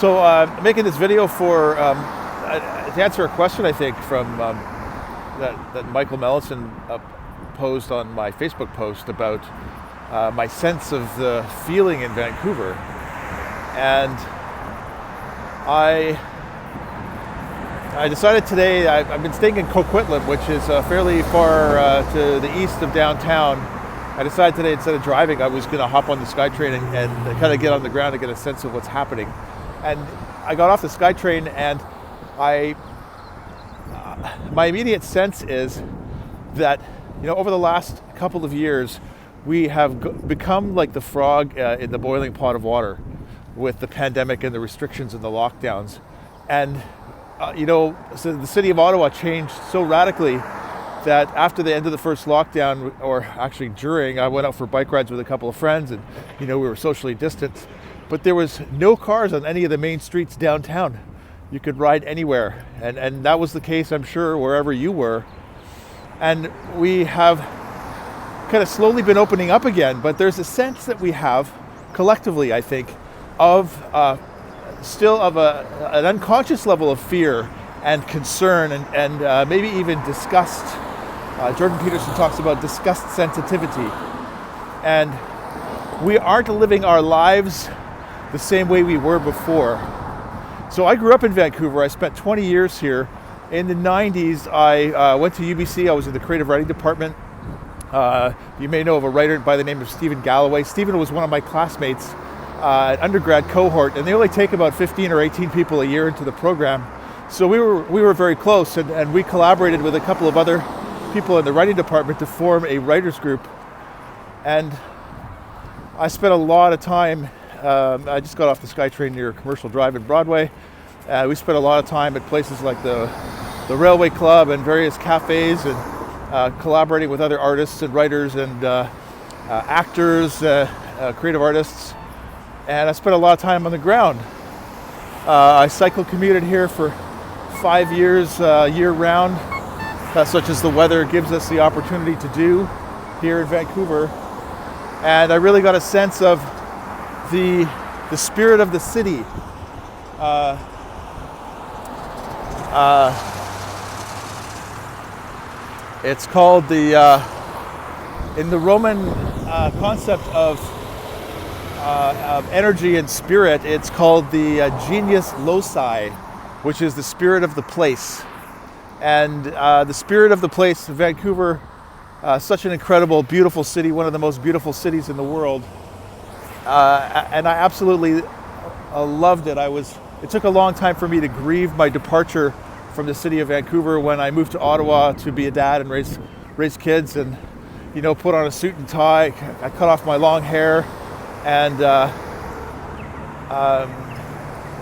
So making this video for to answer a question I think from that Michael Mellison posed on my Facebook post about my sense of the feeling in Vancouver, and I decided today. I've been staying in Coquitlam, which is fairly far to the east of downtown. I decided today, instead of driving, I was going to hop on the SkyTrain and kind of get on the ground to get a sense of what's happening. And I got off the SkyTrain, and my immediate sense is that, over the last couple of years, we have become like the frog in the boiling pot of water with the pandemic and the restrictions and the lockdowns. And, so the city of Ottawa changed so radically that after the end of the first lockdown, or actually during, I went out for bike rides with a couple of friends, and, we were socially distanced. But there was no cars on any of the main streets downtown. You could ride anywhere. And that was the case, I'm sure, wherever you were. And we have kind of slowly been opening up again, but there's a sense that we have collectively, I think, of still of an unconscious level of fear and concern and maybe even disgust. Jordan Peterson talks about disgust sensitivity. And we aren't living our lives the same way we were before. So I grew up in Vancouver. I spent 20 years here. In the 90s, I went to UBC. I was in the creative writing department. You may know of a writer by the name of Stephen Galloway. Stephen was one of my classmates, an undergrad cohort, and they only take about 15 or 18 people a year into the program. So we were very close, and we collaborated with a couple of other people in the writing department to form a writers group. And I spent a lot of time. I just got off the SkyTrain near Commercial Drive in Broadway. We spent a lot of time at places like the Railway Club and various cafes, and collaborating with other artists and writers and actors, creative artists. And I spent a lot of time on the ground. I cycle commuted here for 5 years year-round, such as the weather gives us the opportunity to do here in Vancouver. And I really got a sense of the spirit of the city. It's called in the Roman concept of energy and spirit, it's called the genius loci, which is the spirit of the place. And the spirit of the place, Vancouver, such an incredible, beautiful city, one of the most beautiful cities in the world. And I absolutely loved it. It took a long time for me to grieve my departure from the city of Vancouver when I moved to Ottawa to be a dad and raise kids and, put on a suit and tie. I cut off my long hair, and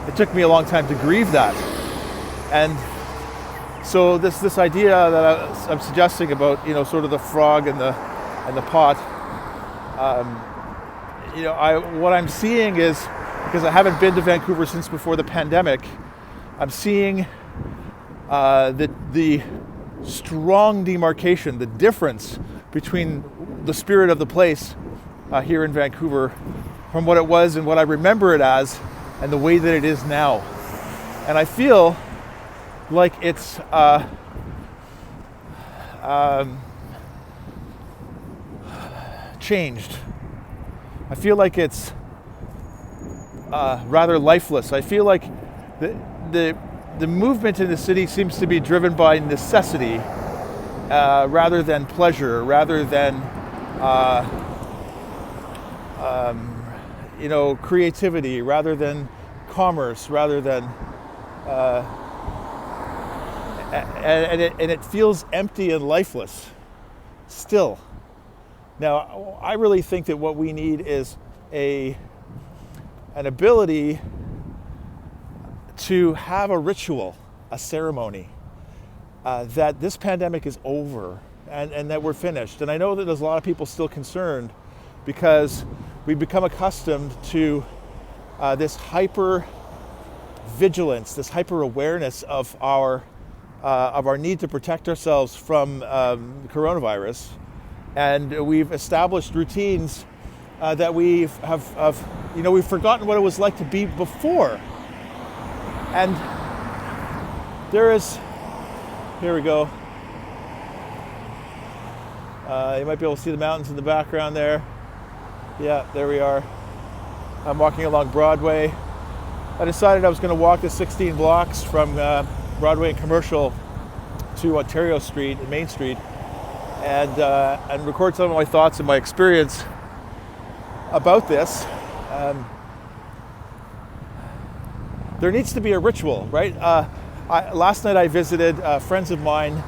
it took me a long time to grieve that. And so this idea that I'm suggesting about, sort of the frog and the pot, what I'm seeing is, because I haven't been to Vancouver since before the pandemic, I'm seeing the strong demarcation, the difference between the spirit of the place here in Vancouver from what it was and what I remember it as and the way that it is now. And I feel like it's changed. I feel like it's rather lifeless. I feel like the movement in the city seems to be driven by necessity rather than pleasure, rather than creativity, rather than commerce, rather than and it feels empty and lifeless still. Now, I really think that what we need is an ability to have a ritual, a ceremony, that this pandemic is over and that we're finished. And I know that there's a lot of people still concerned because we've become accustomed to this hyper vigilance, this hyper awareness of our need to protect ourselves from coronavirus. And we've established routines that we've forgotten what it was like to be before And there is, here we go. You might be able to see the mountains in the background there. Yeah, there we are. I'm walking along Broadway. I decided I was going to walk the 16 blocks from Broadway and Commercial to Ontario Street and Main Street, and record some of my thoughts and my experience about this. There needs to be a ritual, right? Last night I visited friends of mine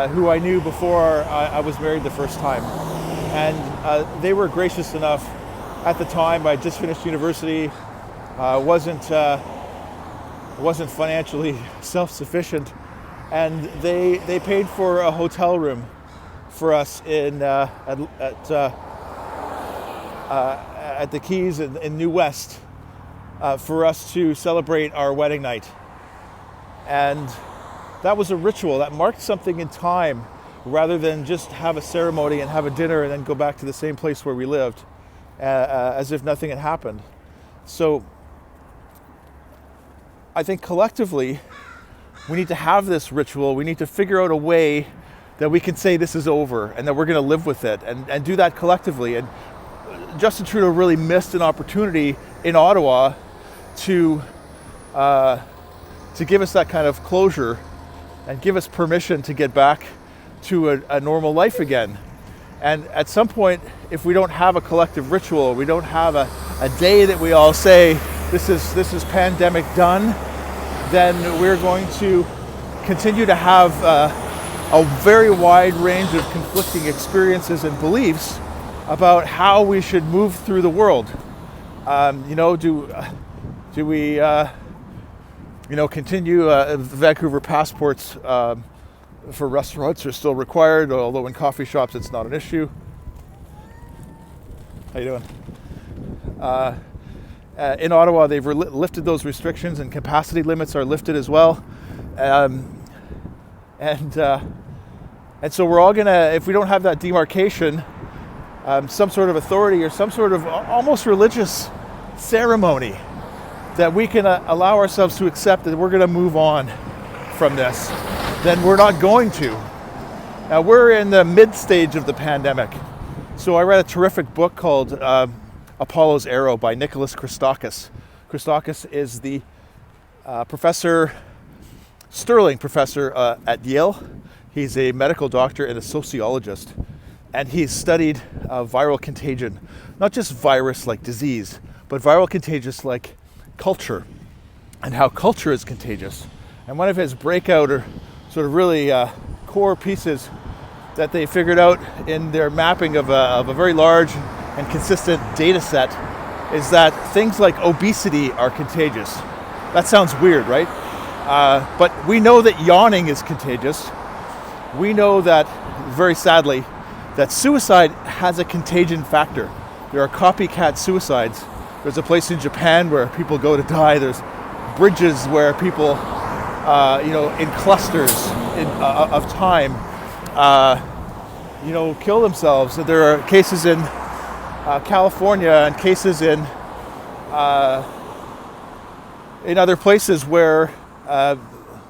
who I knew before I was married the first time, and they were gracious enough. At the time, I just finished university, wasn't financially self-sufficient, and they paid for a hotel room for us at the Keys in New West for us to celebrate our wedding night. And that was a ritual that marked something in time, rather than just have a ceremony and have a dinner and then go back to the same place where we lived as if nothing had happened. So I think collectively we need to have this ritual. We need to figure out a way that we can say this is over and that we're going to live with it, and do that collectively. And Justin Trudeau really missed an opportunity in Ottawa to give us that kind of closure and give us permission to get back to a normal life again. And at some point, if we don't have a collective ritual, we don't have a day that we all say, this is pandemic done, then we're going to continue to have a very wide range of conflicting experiences and beliefs about how we should move through the world. Do we continue Vancouver passports for restaurants are still required, although in coffee shops it's not an issue. How you doing? In Ottawa, they've lifted those restrictions, and capacity limits are lifted as well. And so we're all gonna, if we don't have that demarcation, some sort of authority or some sort of almost religious ceremony, that we can allow ourselves to accept that we're gonna move on from this, then we're not going to. Now, we're in the mid stage of the pandemic. So I read a terrific book called Apollo's Arrow by Nicholas Christakis. Christakis is the Sterling professor at Yale. He's a medical doctor and a sociologist, and he's studied viral contagion, not just virus like disease, but viral contagious like culture, and how culture is contagious. And one of his breakout or sort of really core pieces that they figured out in their mapping of a very large and consistent data set is that things like obesity are contagious. That sounds weird, right? But we know that yawning is contagious. We know that, very sadly, that suicide has a contagion factor. There are copycat suicides. There's a place in Japan where people go to die. There's bridges where people, in clusters of time, kill themselves. There are cases in California and cases in other places where, I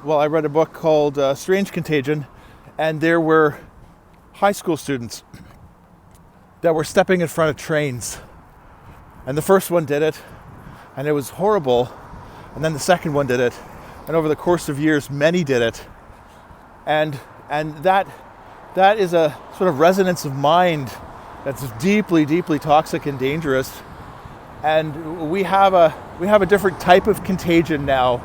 read a book called Strange Contagion, and there were high school students that were stepping in front of trains. And the first one did it, and it was horrible. And then the second one did it. And over the course of years, many did it. And that is a sort of resonance of mind that's deeply, deeply toxic and dangerous. And we have a different type of contagion now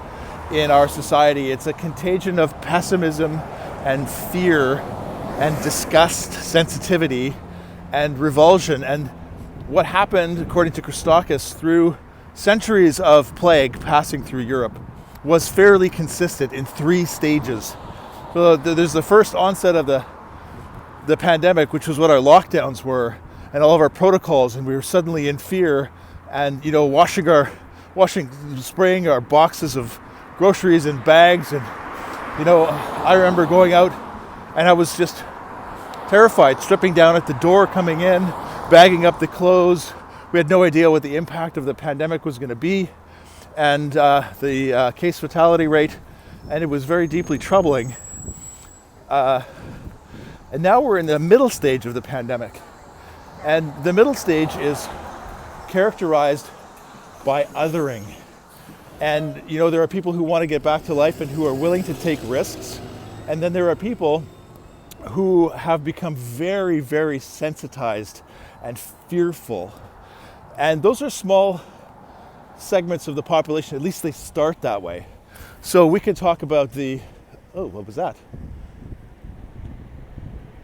in our society. It's a contagion of pessimism and fear and disgust, sensitivity and revulsion. And what happened, according to Christakis, through centuries of plague passing through Europe was fairly consistent in 3 stages. So there's the first onset of the pandemic, which was what our lockdowns were and all of our protocols, and we were suddenly in fear and spraying our boxes of groceries in bags. And I remember going out and I was just terrified, stripping down at the door, coming in, bagging up the clothes. We had no idea what the impact of the pandemic was going to be. and the case fatality rate, and it was very deeply troubling. And now we're in the middle stage of the pandemic. And the middle stage is characterized by othering. And, there are people who want to get back to life and who are willing to take risks. And then there are people who have become very, very sensitized and fearful. And those are small segments of the population. At least they start that way. So we could talk about what was that?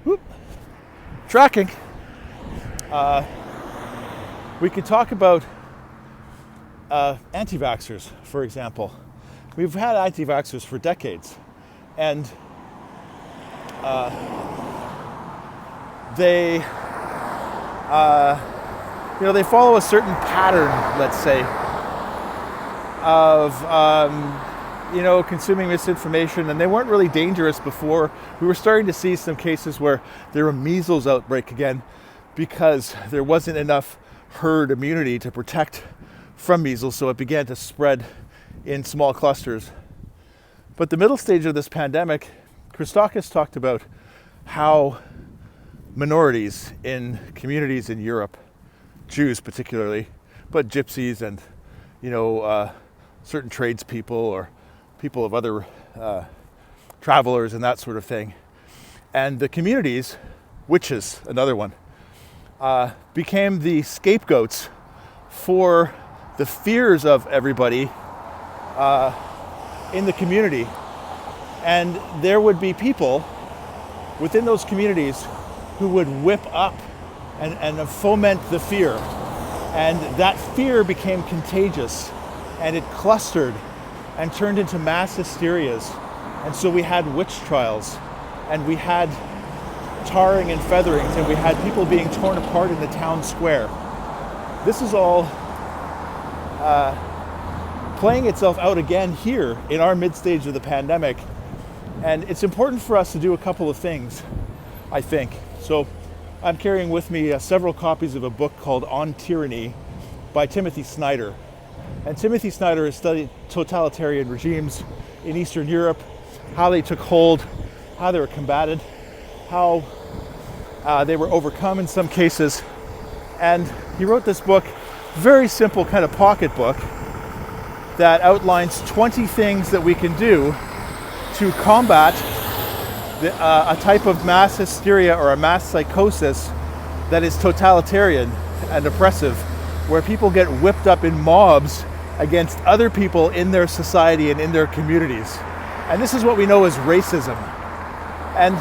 Whoop. Tracking. We could talk about anti-vaxxers, for example. We've had anti-vaxxers for decades, and they follow a certain pattern, let's say, of consuming misinformation, and they weren't really dangerous before. We were starting to see some cases where there were measles outbreak again because there wasn't enough herd immunity to protect from measles, so it began to spread in small clusters. But the middle stage of this pandemic, Christakis talked about how minorities in communities in Europe, Jews particularly, but gypsies and certain tradespeople or people of other travelers and that sort of thing, and the communities, witches, another one, became the scapegoats for the fears of everybody in the community. And there would be people within those communities who would whip up and foment the fear. And that fear became contagious, and it clustered and turned into mass hysterias. And so we had witch trials, and we had tarring and featherings, and we had people being torn apart in the town square. This is all playing itself out again here in our mid-stage of the pandemic. And it's important for us to do a couple of things, I think. So I'm carrying with me several copies of a book called On Tyranny by Timothy Snyder. And Timothy Snyder has studied totalitarian regimes in Eastern Europe, how they took hold, how they were combated, how they were overcome in some cases. And he wrote this book, very simple kind of pocket book, that outlines 20 things that we can do to combat a type of mass hysteria or a mass psychosis that is totalitarian and oppressive, where people get whipped up in mobs against other people in their society and in their communities. And this is what we know as racism. And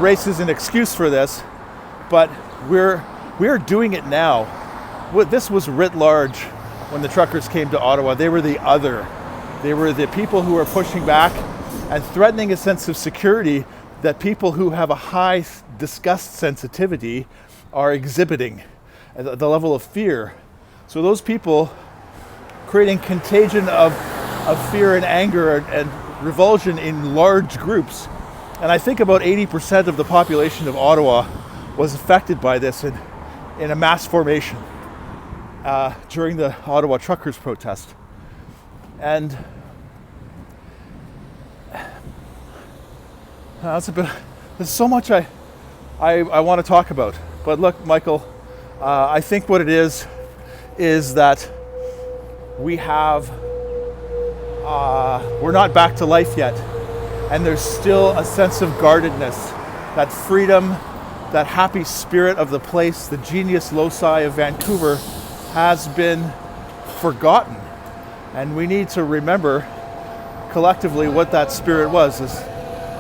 race is an excuse for this, but we're doing it now. This was writ large when the truckers came to Ottawa. They were the other. They were the people who were pushing back and threatening a sense of security that people who have a high disgust sensitivity are exhibiting at the level of fear. So those people creating contagion of fear and anger and revulsion in large groups. And I think about 80% of the population of Ottawa was affected by this in a mass formation during the Ottawa truckers protest. And there's so much I want to talk about. But look, Michael, I think what it is that we're not back to life yet. And there's still a sense of guardedness, that freedom, that happy spirit of the place, the genius loci of Vancouver has been forgotten. And we need to remember collectively what that spirit was, this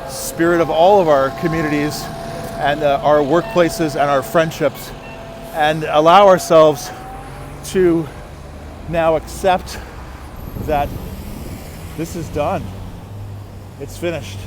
spirit of all of our communities and our workplaces and our friendships, and allow ourselves to now accept that this is done. It's finished.